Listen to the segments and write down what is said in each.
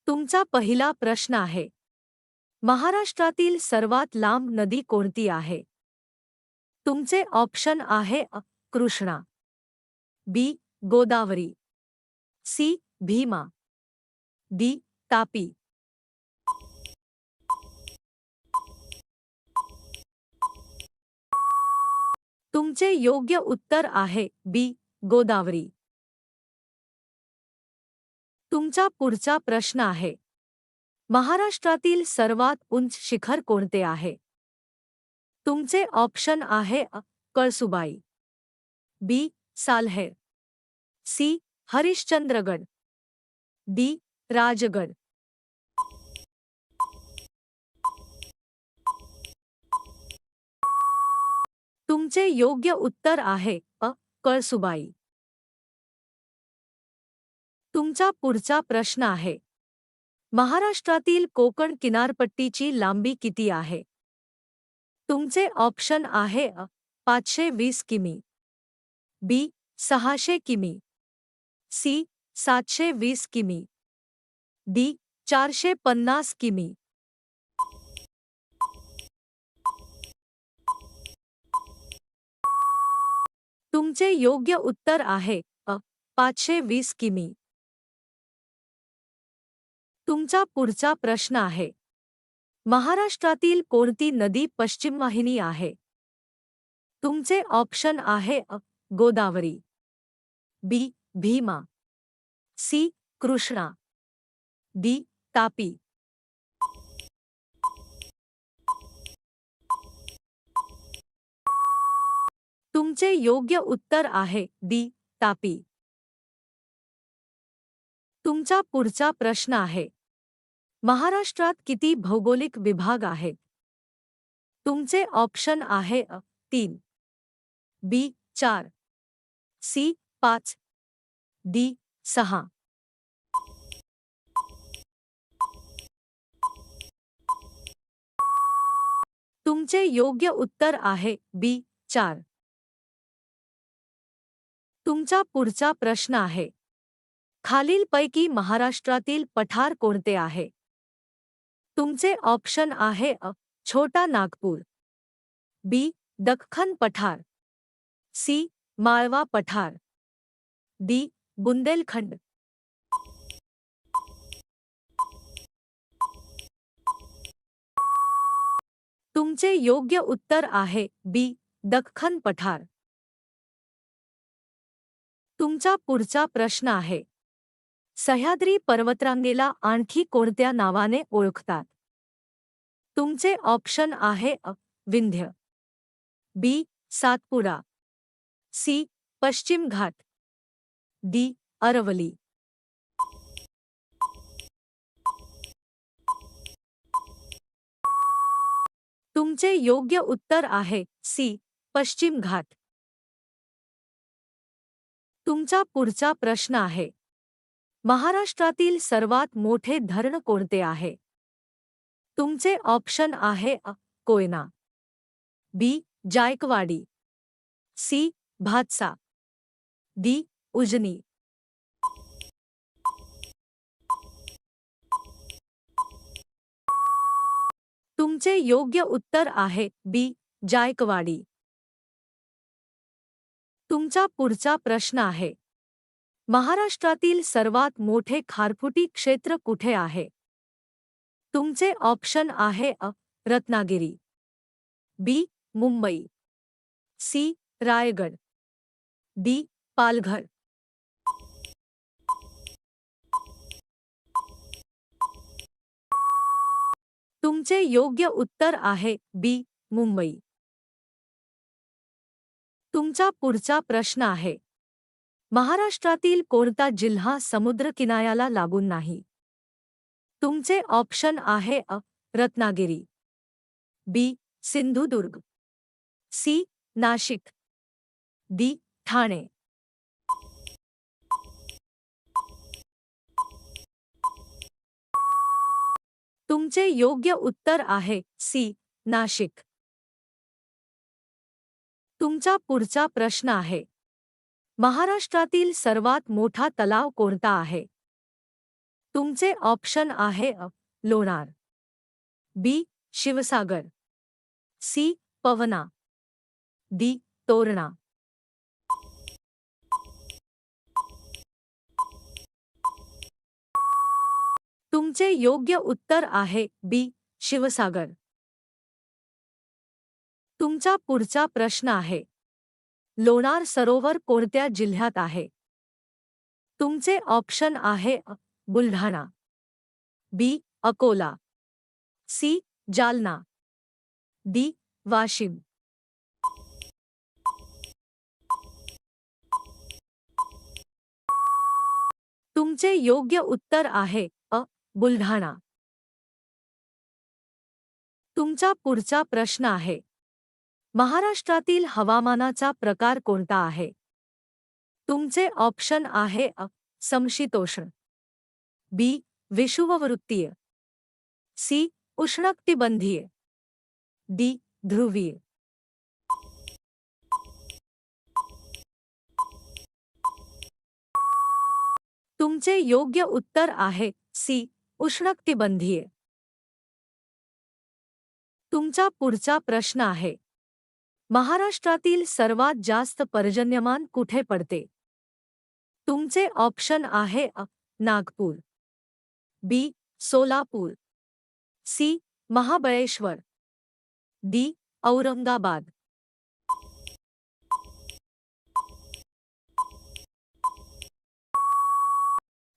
तुमचा पहिला प्रश्न आहे, महाराष्ट्रातील सर्वात लांब नदी कोणती आहे? तुमचे ऑप्शन आहे कृष्णा, बी. गोदावरी, सी. भीमा, डी. तापी. तुमचे योग्य उत्तर आहे बी. गोदावरी. तुमचा पुढचा प्रश्न आहे, महाराष्ट्रातील सर्वात उंच शिखर कोणते आहे? तुमचे ऑप्शन आहे कळसुबाई, बी. सालहेर, सी. हरिश्चंद्रगड, डी. राजगड. तुमचे योग्य उत्तर आहे कळसुबाई. तुमचा पुढचा प्रश्न आहे, महाराष्ट्रातील कोकण किनारपट्टीची लांबी किती आहे? तुमचे ऑप्शन आहे 520 किमी, बी. 600 किमी, सी. 720 किमी, डी. 450 किमी. तुमचे योग्य उत्तर आहे 520 किमी. तुमचा पुढचा प्रश्न आहे, महाराष्ट्रातील कोणती नदी पश्चिम वाहिनी आहे? तुमचे ऑप्शन आहे गोदावरी, बी. भीमा, सी. कृष्णा, डी. तापी. तुमचे योग्य उत्तर आहे डी. तापी. तुमचा पुढचा प्रश्न आहे, महाराष्ट्रात किती भौगोलिक विभाग आहेत? तुमचे ऑप्शन आहे 3, बी. 4, सी. 5, डी. 6. तुमचे योग्य उत्तर आहे बी. 4. तुमचा पुढचा प्रश्न आहे, खालीलपैकी महाराष्ट्रातील पठार कोणते आहे? तुमचे ऑप्शन आहे छोटा नागपूर, बी. दख्खन पठार, सी. माळवा पठार, डी. बुंदेलखंड. तुमचे योग्य उत्तर आहे बी. दख्खन पठार. तुमचा पुढचा प्रश्न आहे, सह्याद्री पर्वतरांगेला आणखी कोणत्या नावाने ओळखतात? तुमचे ऑप्शन आहे विंध्य, बी. सातपुडा, सी. पश्चिम घाट, डी. अरवली. तुमचे योग्य उत्तर आहे सी. पश्चिम घाट. तुमचा पुढचा प्रश्न आहे, महाराष्ट्रातील सर्वात मोठे धरण कोणते आहे? तुमचे ऑप्शन आहे कोयना, बी. जायकवाडी, सी. भातसा, डी. उजनी. तुमचे योग्य उत्तर आहे बी. जायकवाडी. तुमचा पुढचा प्रश्न आहे, महाराष्ट्रातील सर्वात मोठे खारफुटी क्षेत्र कुठे आहे? तुमचे ऑप्शन आहे रत्नागिरी, बी. मुंबई, सी. रायगड, डी. पालघर. तुमचे योग्य उत्तर आहे बी. मुंबई. तुमचा पुढचा प्रश्न आहे, महाराष्ट्रातील कोणता जिल्हा समुद्रकिनाऱ्याला लागून नाही? तुमचे ऑप्शन आहे रत्नागिरी, बी. सिंधुदुर्ग, सी. नाशिक, डी. ठाणे. तुमचे योग्य उत्तर आहे सी. नाशिक. तुमचा पुढचा प्रश्न आहे, महाराष्ट्रातील सर्वात मोठा तलाव कोणता आहे? तुमचे ऑप्शन आहे अ. लोणार, बी. शिवसागर, सी. पवना, डी. तोरणा. तुमचे योग्य उत्तर आहे बी. शिवसागर. तुमचा पुढचा प्रश्न आहे, लोणार सरोवर कोणत्या जिल्ह्यात आहे? तुमचे ऑप्शन आहे अ. बुलढाणा, बी. अकोला, सी. जालना, डी. वाशिम. तुमचे योग्य उत्तर आहे अ. बुलढाणा. तुमचा पुढचा प्रश्न आहे, महाराष्ट्रातील हवामानाचा प्रकार कोणता आहे? तुमचे ऑप्शन आहे अ. समशीतोष्ण, बी. विषुववृत्तीय, सी. उष्णकटिबंधीय, डी. ध्रुवीय. तुमचे योग्य उत्तर आहे सी. उष्णकटिबंधीय. तुमचा पुढचा प्रश्न आहे, महाराष्ट्रातील सर्वात जास्त पर्जन्यमान कुठे पडते? तुमचे ऑप्शन आहे अ. नागपूर, बी. सोलापूर, सी. महाबळेश्वर, डी. औरंगाबाद.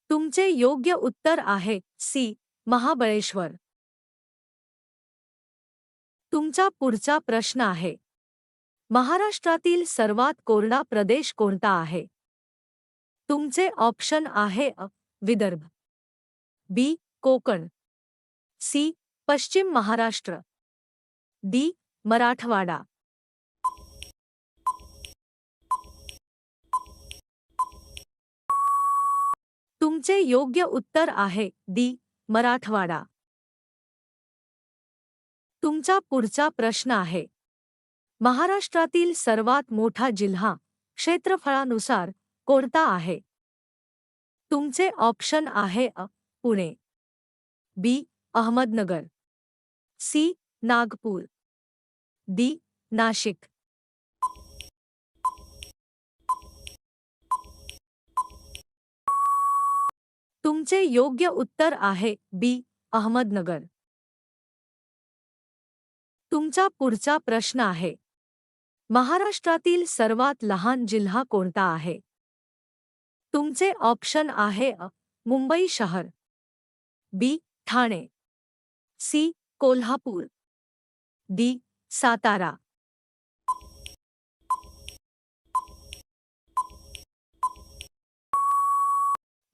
तुमचे योग्य उत्तर आहे सी. महाबळेश्वर. तुमचा पुढचा प्रश्न आहे, महाराष्ट्रातील सर्वात कोरडा प्रदेश कोणता आहे? तुमचे ऑप्शन आहे अ. विदर्भ, बी. कोकण, सी. पश्चिम महाराष्ट्र, डी. मराठवाडा. तुमचे योग्य उत्तर आहे डी. मराठवाडा. तुमचा पुढचा प्रश्न आहे, महाराष्ट्रातील सर्वात मोठा जिल्हा क्षेत्रफळानुसार कोणता आहे? तुमचे ऑप्शन आहे अ. पुणे, बी. अहमदनगर, सी. नागपूर, डी. नाशिक. तुमचे योग्य उत्तर आहे बी. अहमदनगर. तुमचा पुढचा प्रश्न आहे, महाराष्ट्रातील सर्वात लहान जिल्हा कोणता आहे? तुमचे ऑप्शन आहे अ. मुंबई शहर, बी. ठाणे, सी. कोल्हापूर, डी. सातारा.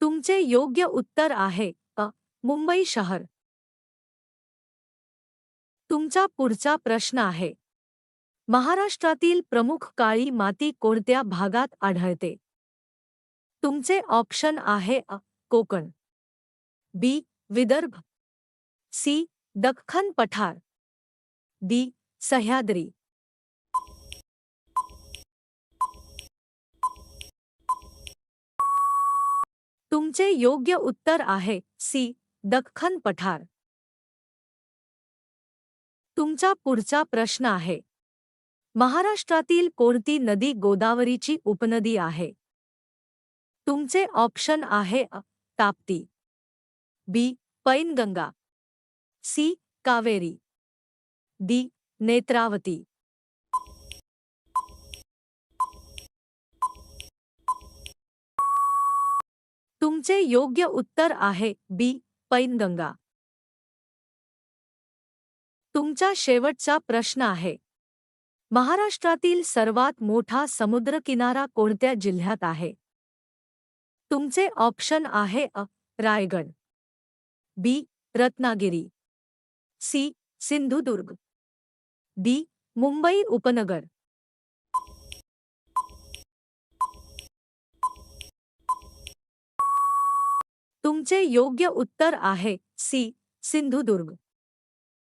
तुमचे योग्य उत्तर आहे अ. मुंबई शहर. तुमचा पुढचा प्रश्न आहे, महाराष्ट्रातील प्रमुख काळी माती कोणत्या भागात आढळते? तुमचे ऑप्शन आहे अ. कोकण, बी. विदर्भ, सी. दख्खन पठार, डी. सह्याद्री. तुमचे योग्य उत्तर आहे सी. दख्खन पठार. तुमचा पुढचा प्रश्न आहे, महाराष्ट्रातील कोणती नदी गोदावरीची उपनदी आहे? तुमचे ऑप्शन आहे अ. ताप्ती, बी. पैनगंगा, सी. कावेरी, डी. नेत्रावती. तुमचे योग्य उत्तर आहे बी. पैनगंगा. तुमचा शेवटचा प्रश्न आहे, महाराष्ट्रातील सर्वात मोठा समुद्रकिनारा कोणत्या जिल्ह्यात आहे? तुमचे ऑप्शन आहे अ. रायगड, बी. रत्नागिरी, सी. सिंधुदुर्ग, डी. मुंबई उपनगर. तुमचे योग्य उत्तर आहे सी. सिंधुदुर्ग.